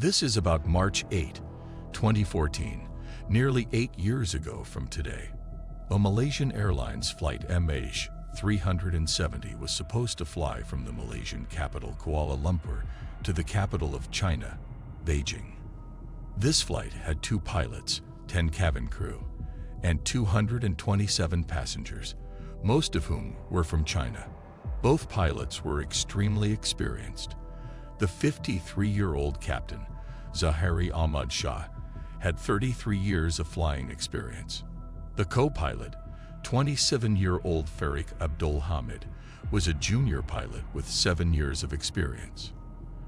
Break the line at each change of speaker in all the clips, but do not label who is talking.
This is about March 8, 2014, nearly 8 years ago from today. A Malaysian Airlines Flight MH370 was supposed to fly from the Malaysian capital Kuala Lumpur to the capital of China, Beijing. This flight had 2 pilots, 10 cabin crew, and 227 passengers, most of whom were from China. Both pilots were extremely experienced. The 53-year-old captain, Zahari Ahmad Shah, had 33 years of flying experience. The co-pilot, 27-year-old Farik Abdul Hamid, was a junior pilot with 7 years of experience.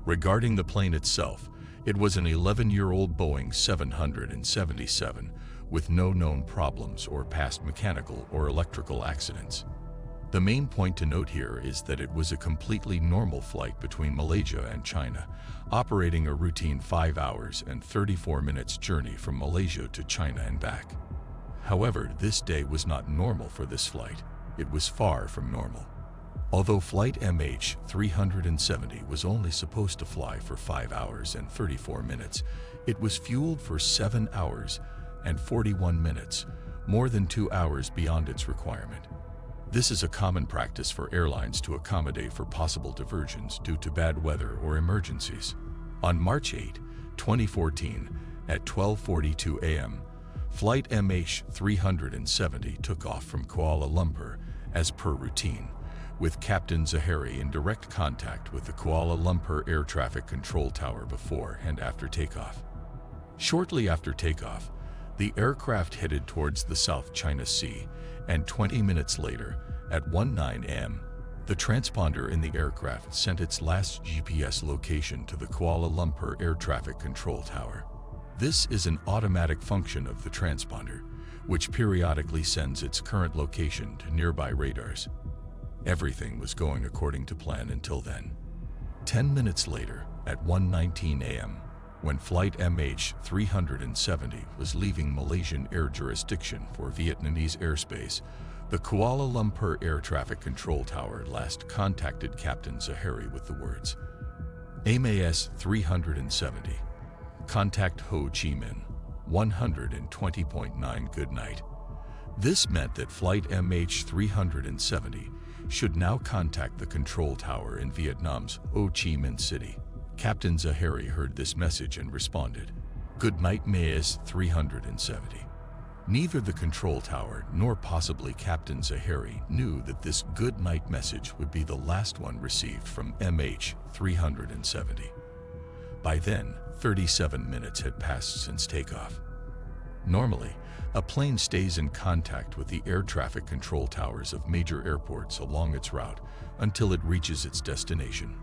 Regarding the plane itself, it was an 11-year-old Boeing 777 with no known problems or past mechanical or electrical accidents. The main point to note here is that it was a completely normal flight between Malaysia and China, operating a routine 5 hours and 34 minutes journey from Malaysia to China and back. However, this day was not normal for this flight. It was far from normal. Although flight MH370 was only supposed to fly for 5 hours and 34 minutes, it was fueled for 7 hours and 41 minutes, more than 2 hours beyond its requirement. This is a common practice for airlines to accommodate for possible diversions due to bad weather or emergencies. On March 8, 2014, at 12:42 a.m., flight MH370 took off from Kuala Lumpur as per routine, with Captain Zahari in direct contact with the Kuala Lumpur Air Traffic Control Tower before and after takeoff. Shortly after takeoff, the aircraft headed towards the South China Sea, and 20 minutes later, at 19 a.m., the transponder in the aircraft sent its last GPS location to the Kuala Lumpur Air Traffic Control Tower. This is an automatic function of the transponder, which periodically sends its current location to nearby radars. Everything was going according to plan until then. 10 minutes later, at 1:19 a.m., when flight MH370 was leaving Malaysian air jurisdiction for Vietnamese airspace, the Kuala Lumpur Air Traffic Control Tower last contacted Captain Zahari with the words, "MAS-370, contact Ho Chi Minh, 120.9 good night." This meant that flight MH370 should now contact the control tower in Vietnam's Ho Chi Minh City. Captain Zahari heard this message and responded, "Good night, MAS-370." Neither the control tower nor possibly Captain Zahari knew that this good night message would be the last one received from MH370. By then, 37 minutes had passed since takeoff. Normally, a plane stays in contact with the air traffic control towers of major airports along its route until it reaches its destination.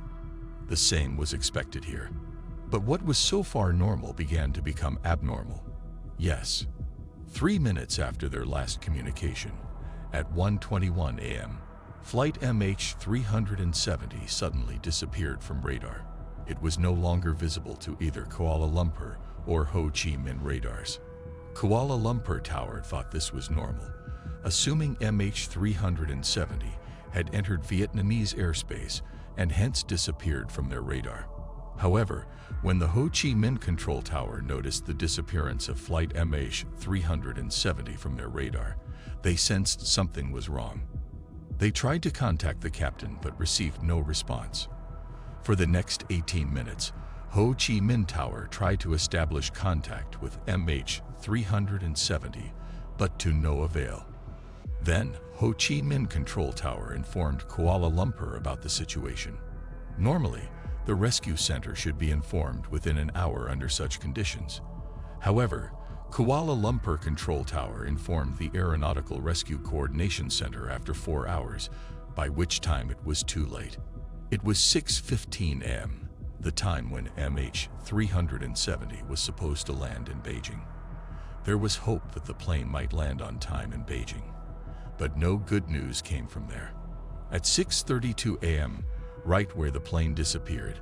The same was expected here. But what was so far normal began to become abnormal. Yes. 3 minutes after their last communication, at 1:21 a.m., flight MH370 suddenly disappeared from radar. It was no longer visible to either Kuala Lumpur or Ho Chi Minh radars. Kuala Lumpur Tower thought this was normal, assuming MH370 had entered Vietnamese airspace and hence disappeared from their radar. However, when the Ho Chi Minh Control Tower noticed the disappearance of flight MH370 from their radar, they sensed something was wrong. They tried to contact the captain but received no response. For the next 18 minutes, Ho Chi Minh Tower tried to establish contact with MH370, but to no avail. Then, Ho Chi Minh Control Tower informed Kuala Lumpur about the situation. Normally, the rescue center should be informed within an hour under such conditions. However, Kuala Lumpur Control Tower informed the Aeronautical Rescue Coordination Center after 4 hours, by which time it was too late. It was 6:15 a.m., the time when MH370 was supposed to land in Beijing. There was hope that the plane might land on time in Beijing, but no good news came from there. At 6:32 a.m., right where the plane disappeared,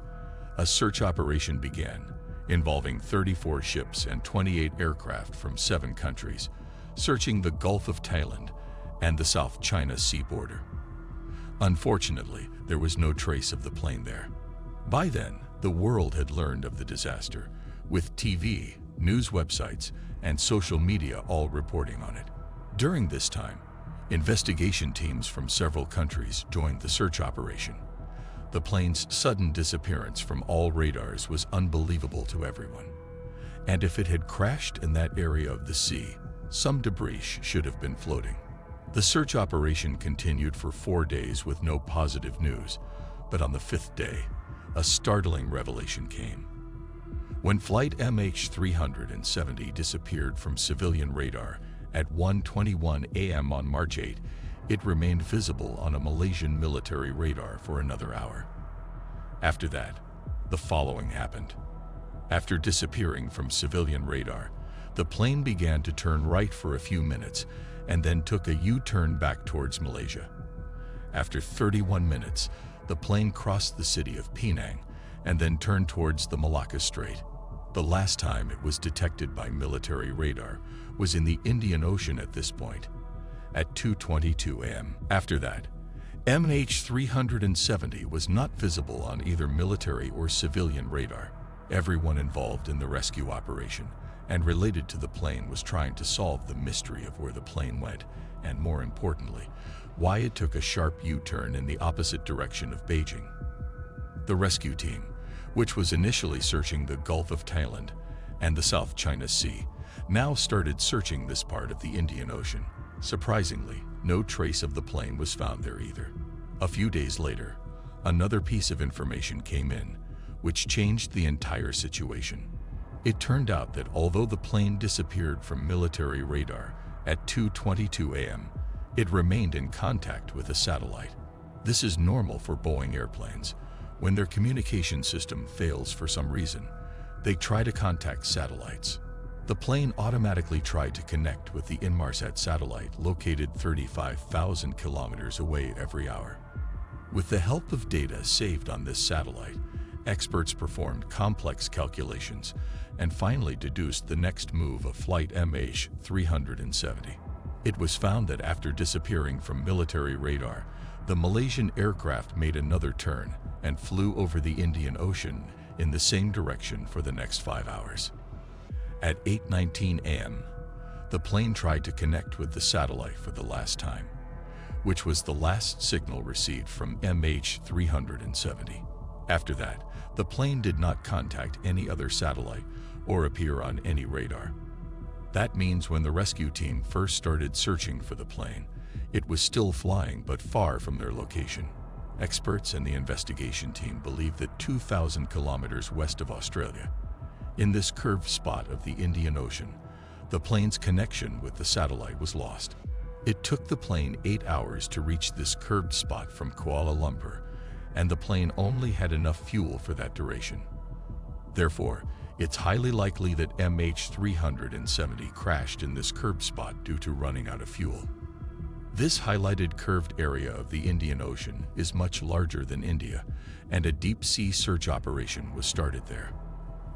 a search operation began, involving 34 ships and 28 aircraft from 7 countries, searching the Gulf of Thailand and the South China Sea border. Unfortunately, there was no trace of the plane there. By then, The world had learned of the disaster, with TV, news websites, and social media all reporting on it. During this time, investigation teams from several countries joined the search operation. The plane's sudden disappearance from all radars was unbelievable to everyone. And if it had crashed in that area of the sea, some debris should have been floating. The search operation continued for 4 days with no positive news, but on the 5th day, a startling revelation came. When flight MH370 disappeared from civilian radar at 1:21 a.m. on March 8, it remained visible on a Malaysian military radar for another hour. After that, the following happened. After disappearing from civilian radar, the plane began to turn right for a few minutes and then took a U-turn back towards Malaysia. After 31 minutes, the plane crossed the city of Penang and then turned towards the Malacca Strait. The last time it was detected by military radar was in the Indian Ocean at this point, at 2:22 a.m. After that, MH370 was not visible on either military or civilian radar. Everyone involved in the rescue operation and related to the plane was trying to solve the mystery of where the plane went, and more importantly, why it took a sharp U-turn in the opposite direction of Beijing. The rescue team, which was initially searching the Gulf of Thailand and the South China Sea, now started searching this part of the Indian Ocean. Surprisingly, no trace of the plane was found there either. A few days later, another piece of information came in, which changed the entire situation. It turned out that although the plane disappeared from military radar at 2:22 a.m., it remained in contact with a satellite. This is normal for Boeing airplanes. When their communication system fails for some reason, they try to contact satellites. The plane automatically tried to connect with the Inmarsat satellite located 35,000 kilometers away every hour. With the help of data saved on this satellite, experts performed complex calculations and finally deduced the next move of flight MH370. It was found that after disappearing from military radar, the Malaysian aircraft made another turn and flew over the Indian Ocean in the same direction for the next 5 hours. At 8:19 a.m., the plane tried to connect with the satellite for the last time, which was the last signal received from MH370. After that, the plane did not contact any other satellite or appear on any radar. That means when the rescue team first started searching for the plane, it was still flying but far from their location. Experts and the investigation team believe that 2,000 kilometers west of Australia, in this curved spot of the Indian Ocean, the plane's connection with the satellite was lost. It took the plane 8 hours to reach this curved spot from Kuala Lumpur, and the plane only had enough fuel for that duration. Therefore, it's highly likely that MH370 crashed in this curved spot due to running out of fuel. This highlighted curved area of the Indian Ocean is much larger than India, and a deep-sea search operation was started there.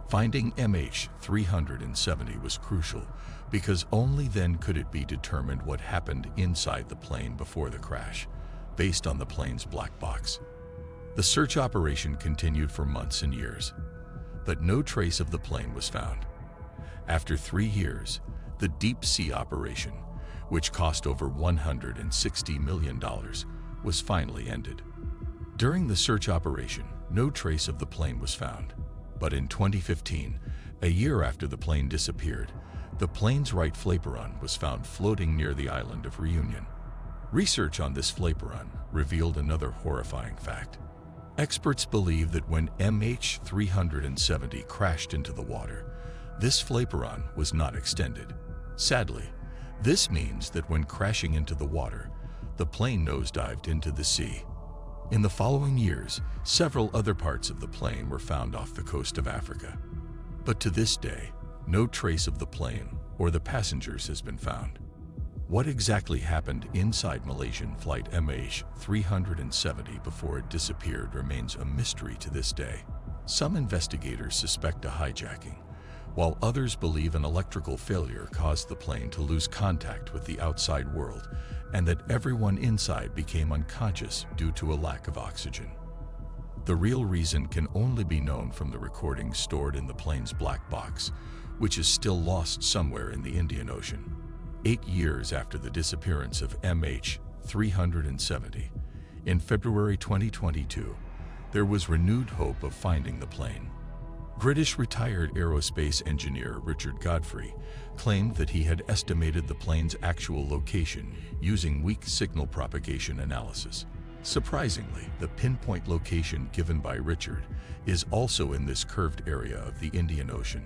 Finding MH370 was crucial because only then could it be determined what happened inside the plane before the crash, based on the plane's black box. The search operation continued for months and years, but no trace of the plane was found. After 3 years, the deep-sea operation, which cost over $160 million, was finally ended. During the search operation, no trace of the plane was found. But in 2015, a year after the plane disappeared, the plane's right flaperon was found floating near the island of Reunion. Research on this flaperon revealed another horrifying fact. Experts believe that when MH370 crashed into the water, this flaperon was not extended. Sadly, this means that when crashing into the water, the plane nosedived into the sea. In the following years, several other parts of the plane were found off the coast of Africa. But to this day, no trace of the plane or the passengers has been found. What exactly happened inside Malaysian flight MH370 before it disappeared remains a mystery to this day. Some investigators suspect a hijacking, while others believe an electrical failure caused the plane to lose contact with the outside world and that everyone inside became unconscious due to a lack of oxygen. The real reason can only be known from the recordings stored in the plane's black box, which is still lost somewhere in the Indian Ocean. 8 years after the disappearance of MH370, in February 2022, there was renewed hope of finding the plane. British retired aerospace engineer Richard Godfrey claimed that he had estimated the plane's actual location using weak signal propagation analysis. Surprisingly, the pinpoint location given by Richard is also in this curved area of the Indian Ocean.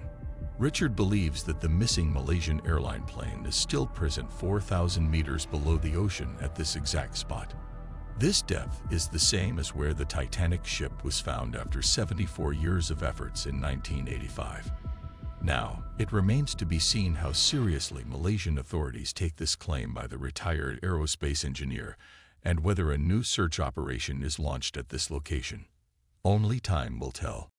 Richard believes that the missing Malaysian airline plane is still present 4,000 meters below the ocean at this exact spot. This depth is the same as where the Titanic ship was found after 74 years of efforts in 1985. Now, it remains to be seen how seriously Malaysian authorities take this claim by the retired aerospace engineer and whether a new search operation is launched at this location. Only time will tell.